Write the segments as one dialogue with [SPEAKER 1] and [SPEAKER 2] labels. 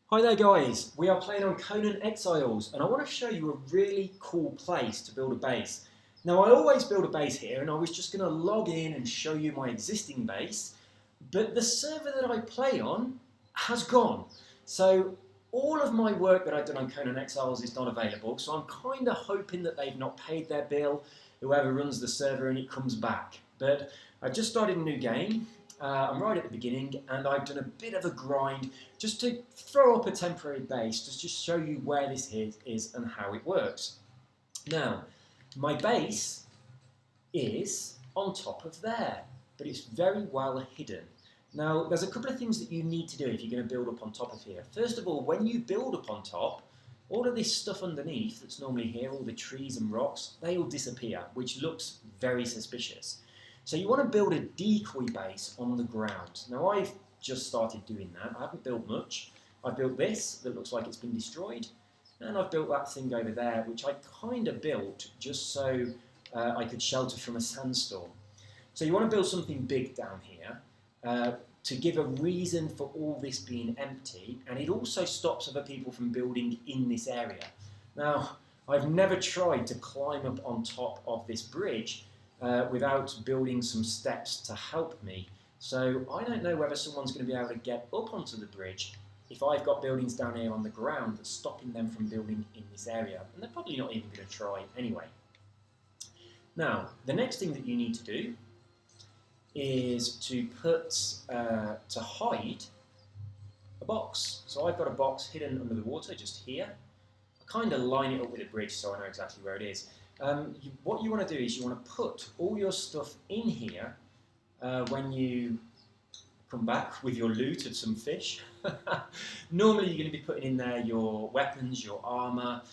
[SPEAKER 1] Hi there guys, we are playing on Conan Exiles and I want to show you a really cool place to build a base. Now I always build a base here and I was just going to log in and show you my existing base, but the server that I play on has gone. So all of my work that I've done on Conan Exiles is not available, so I'm kind of hoping that they've not paid their bill, whoever runs the server, and it comes back. But I've just started a new game. I'm right at the beginning and I've done a bit of a grind just to throw up a temporary base, just to show you where this is and how it works. Now, my base is on top of there, but it's very well hidden. Now, there's a couple of things that you need to do if you're going to build up on top of here. First of all, when you build up on top, all of this stuff underneath that's normally here, all the trees and rocks, they all disappear, which looks very suspicious. So you want to build a decoy base on the ground. Now I've just started doing that. I haven't built much. I've built this that looks like it's been destroyed, and I've built that thing over there, which I kind of built just so I could shelter from a sandstorm. So you want to build something big down here to give a reason for all this being empty, and it also stops other people from building in this area. Now, I've never tried to climb up on top of this bridge without building some steps to help me. So I don't know whether someone's going to be able to get up onto the bridge if I've got buildings down here on the ground that's stopping them from building in this area. And they're probably not even going to try anyway. Now, the next thing that you need to do is to to hide a box. So I've got a box hidden under the water just here. I kind of line it up with a bridge so I know exactly where it is. What you want to do is you want to put all your stuff in here when you come back with your loot of some fish. Normally you're going to be putting in there your weapons, your armour,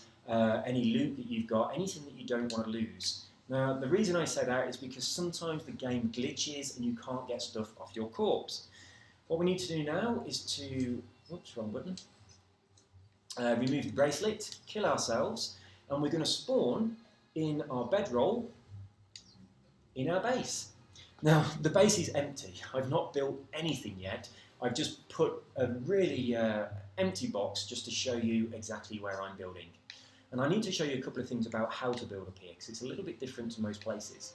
[SPEAKER 1] any loot that you've got, anything that you don't want to lose. Now the reason I say that is because sometimes the game glitches and you can't get stuff off your corpse. What we need to do now is to, oops, wrong button, remove the bracelet, kill ourselves, and we're going to spawn in our bedroll in our base. Now, the base is empty. I've not built anything yet. I've just put a really empty box just to show you exactly where I'm building. And I need to show you a couple of things about how to build up here, because it's a little bit different to most places.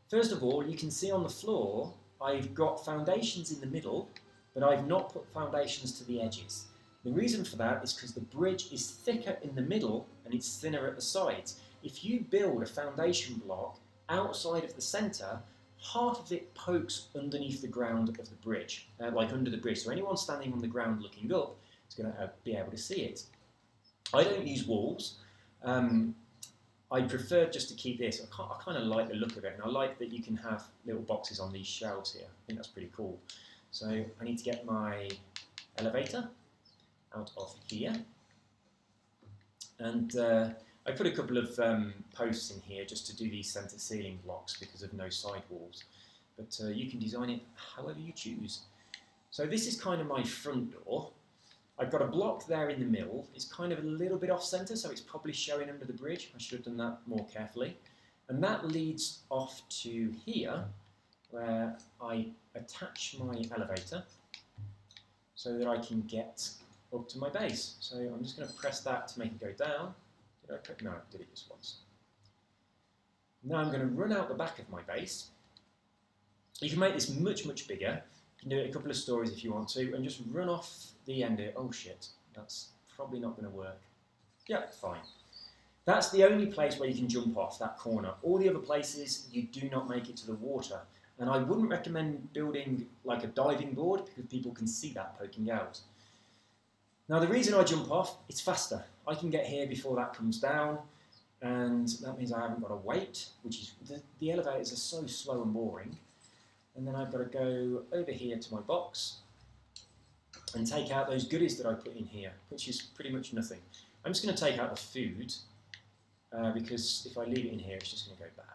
[SPEAKER 1] First of all, you can see on the floor, I've got foundations in the middle, but I've not put foundations to the edges. The reason for that is because the bridge is thicker in the middle and it's thinner at the sides. If you build a foundation block outside of the centre, half of it pokes underneath the ground of the bridge, like under the bridge. So anyone standing on the ground looking up is going to be able to see it. I don't use walls. I prefer just to keep this. I kind of like the look of it, and I like that you can have little boxes on these shelves here. I think that's pretty cool. So I need to get my elevator out of here. And I put a couple of posts in here just to do these centre ceiling blocks because of no side walls. But you can design it however you choose. So this is kind of my front door. I've got a block there in the middle. It's kind of a little bit off centre, so it's probably showing under the bridge. I should have done that more carefully. And that leads off to here, where I attach my elevator so that I can get up to my base. So I'm just going to press that to make it go down. Did I click? No, I did it just once. Now I'm going to run out the back of my base. You can make this much, much bigger. You can do it a couple of stories if you want to, and just run off the end of it. Oh shit, that's probably not going to work. Yeah, fine. That's the only place where you can jump off, that corner. All the other places, you do not make it to the water. And I wouldn't recommend building like a diving board because people can see that poking out. Now the reason I jump off, it's faster. I can get here before that comes down, and that means I haven't got to wait, which is, the elevators are so slow and boring. And then I've got to go over here to my box and take out those goodies that I put in here, which is pretty much nothing. I'm just going to take out the food, because if I leave it in here, it's just going to go bad.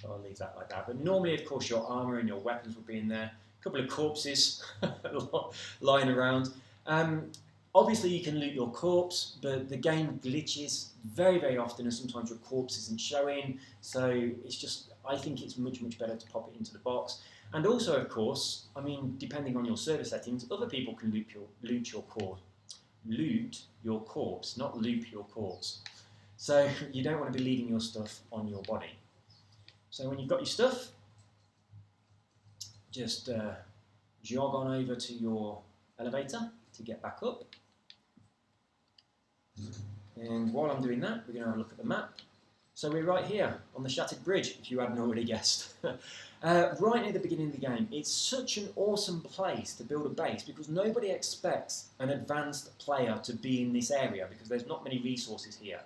[SPEAKER 1] So I'll leave that like that. But normally, of course, your armour and your weapons will be in there. A couple of corpses lying around. Obviously, you can loot your corpse, but the game glitches very, very often, and sometimes your corpse isn't showing. So it's just, I think it's much, much better to pop it into the box. And also, of course, I mean, depending on your server settings, other people can loot your loot your corpse, not loop your corpse. So you don't want to be leaving your stuff on your body. So when you've got your stuff, just jog on over to your elevator to get back up. And while I'm doing that, we're going to have a look at the map. So we're right here on the Shattered Bridge, if you hadn't already guessed. Right near the beginning of the game. It's such an awesome place to build a base because nobody expects an advanced player to be in this area because there's not many resources here.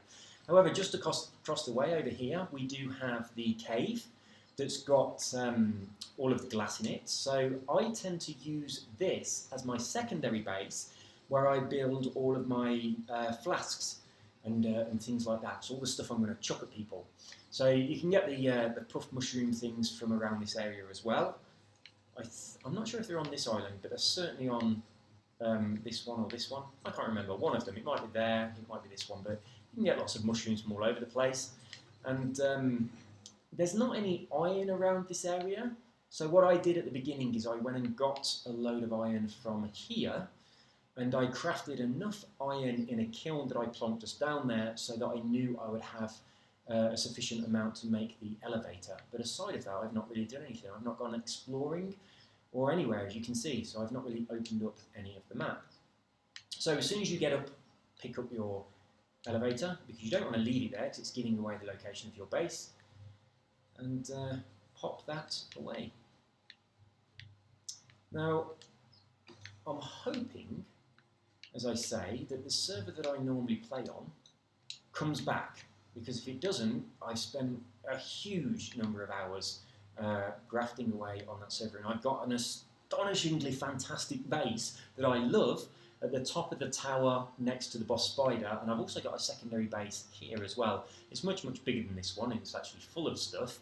[SPEAKER 1] However, just across the way over here, we do have the cave that's got all of the glass in it. So I tend to use this as my secondary base where I build all of my flasks and things like that. So all the stuff I'm going to chuck at people. So you can get the puff mushroom things from around this area as well. I'm not sure if they're on this island, but they're certainly on this one or this one. I can't remember. One of them. It might be there. It might be this one. But you can get lots of mushrooms from all over the place. And there's not any iron around this area. So what I did at the beginning is I went and got a load of iron from here. And I crafted enough iron in a kiln that I plonked us down there so that I knew I would have a sufficient amount to make the elevator. But aside of that, I've not really done anything. I've not gone exploring or anywhere, as you can see. So I've not really opened up any of the map. So as soon as you get up, pick up your elevator, because you don't want to leave it there because it's giving away the location of your base. And pop that away. Now, I'm hoping, as I say, that the server that I normally play on comes back, because if it doesn't, I've spent a huge number of hours grafting away on that server, and I've got an astonishingly fantastic base that I love at the top of the tower next to the boss spider, and I've also got a secondary base here as well. It's much, much bigger than this one, and it's actually full of stuff,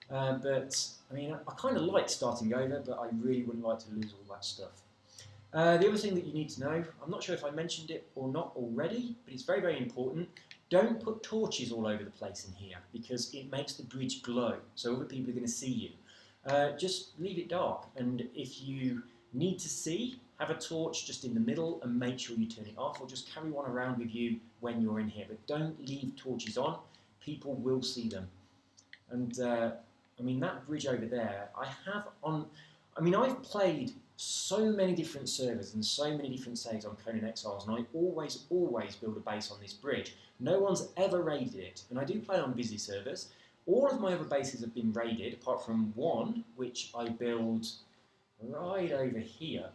[SPEAKER 1] but I mean, I kind of like starting over, but I really wouldn't like to lose all that stuff. The other thing that you need to know, I'm not sure if I mentioned it or not already, but it's very, very important. Don't put torches all over the place in here because it makes the bridge glow, so other people are going to see you. Just leave it dark, and if you need to see, have a torch just in the middle and make sure you turn it off, or just carry one around with you when you're in here. But don't leave torches on, people will see them. And I mean, that bridge over there, I've played so many different servers and so many different saves on Conan Exiles, and I always build a base on this bridge. No one's ever raided it, and I do play on busy servers. All of my other bases have been raided, apart from one, which I build right over here.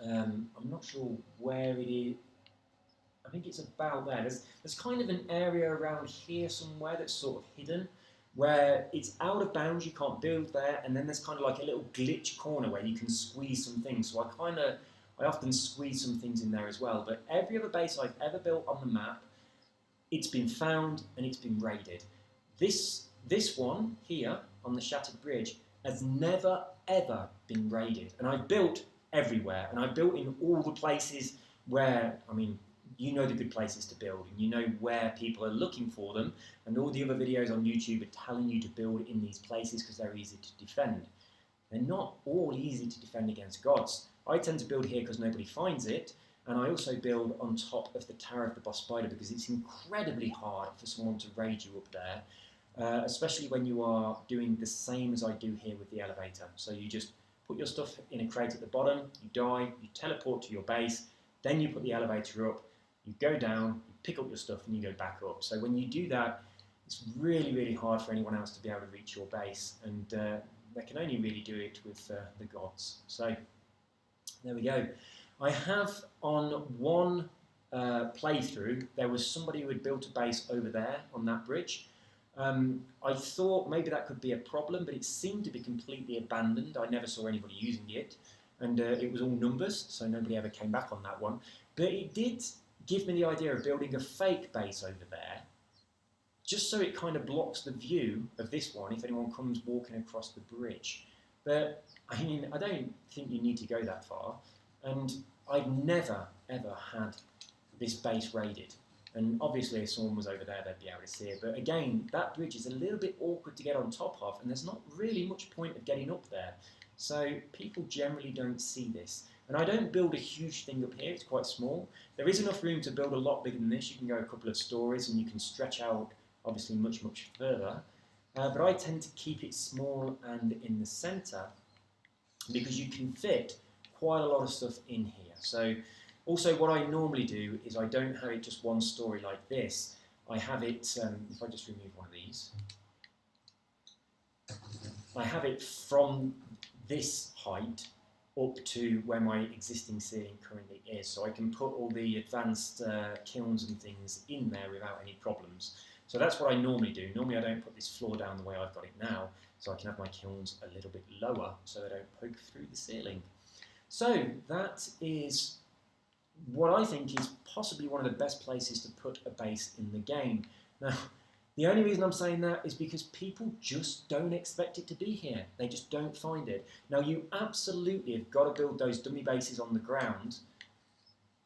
[SPEAKER 1] I'm not sure where it is. I think it's about there. There's kind of an area around here somewhere that's sort of hidden, where it's out of bounds, you can't build there, and then there's kind of like a little glitch corner where you can squeeze some things. So I often squeeze some things in there as well. But every other base I've ever built on the map, it's been found and it's been raided. This one here on the Shattered Bridge has never ever been raided, and I've built everywhere, and I've built in all the places where, I mean, you know the good places to build, and you know where people are looking for them, and all the other videos on YouTube are telling you to build in these places because they're easy to defend. They're not all easy to defend against gods. I tend to build here because nobody finds it, and I also build on top of the Tower of the Boss Spider because it's incredibly hard for someone to raid you up there, especially when you are doing the same as I do here with the elevator. So you just put your stuff in a crate at the bottom, you die, you teleport to your base, then you put the elevator up, you go down, you pick up your stuff, and you go back up. So when you do that, it's really, really hard for anyone else to be able to reach your base, and they can only really do it with the gods. So there we go. I have on one playthrough, there was somebody who had built a base over there on that bridge. I thought maybe that could be a problem, but it seemed to be completely abandoned. I never saw anybody using it, and it was all numbers, so nobody ever came back on that one. But it did give me the idea of building a fake base over there, just so it kind of blocks the view of this one if anyone comes walking across the bridge. But I mean, I don't think you need to go that far, and I've never ever had this base raided. And obviously if someone was over there, they'd be able to see it. But again, that bridge is a little bit awkward to get on top of, and there's not really much point of getting up there. So people generally don't see this. And I don't build a huge thing up here, it's quite small. There is enough room to build a lot bigger than this. You can go a couple of stories and you can stretch out obviously much, much further. But I tend to keep it small and in the centre because you can fit quite a lot of stuff in here. So also what I normally do is I don't have it just one story like this. I have it, if I just remove one of these, I have it from this height up to where my existing ceiling currently is. So I can put all the advanced kilns and things in there without any problems. So that's what I normally do. Normally I don't put this floor down the way I've got it now, so I can have my kilns a little bit lower so they don't poke through the ceiling. So that is what I think is possibly one of the best places to put a base in the game. Now, the only reason I'm saying that is because people just don't expect it to be here. They just don't find it. Now, you absolutely have got to build those dummy bases on the ground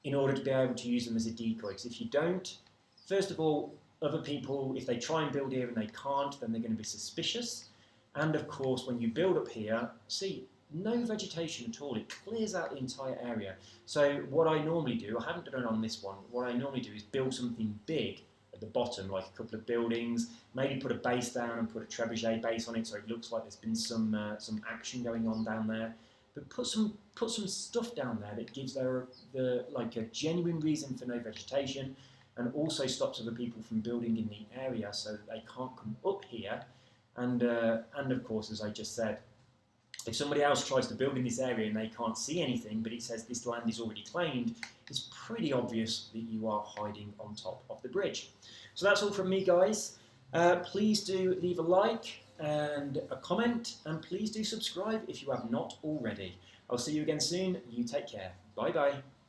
[SPEAKER 1] in order to be able to use them as a decoy. Because if you don't, first of all, other people, if they try and build here and they can't, then they're going to be suspicious. And of course, when you build up here, see, no vegetation at all. It clears out the entire area. So what I normally do, I haven't done it on this one, but what I normally do is build something big at the bottom, like a couple of buildings, maybe put a base down and put a trebuchet base on it so it looks like there's been some action going on down there. But put some stuff down there that gives like a genuine reason for no vegetation, and also stops other people from building in the area so that they can't come up here. And of course, as I just said, if somebody else tries to build in this area and they can't see anything, but it says this land is already claimed, it's pretty obvious that you are hiding on top of the bridge. So that's all from me, guys. Please do leave a like and a comment, and please do subscribe if you have not already. I'll see you again soon. You take care. Bye-bye.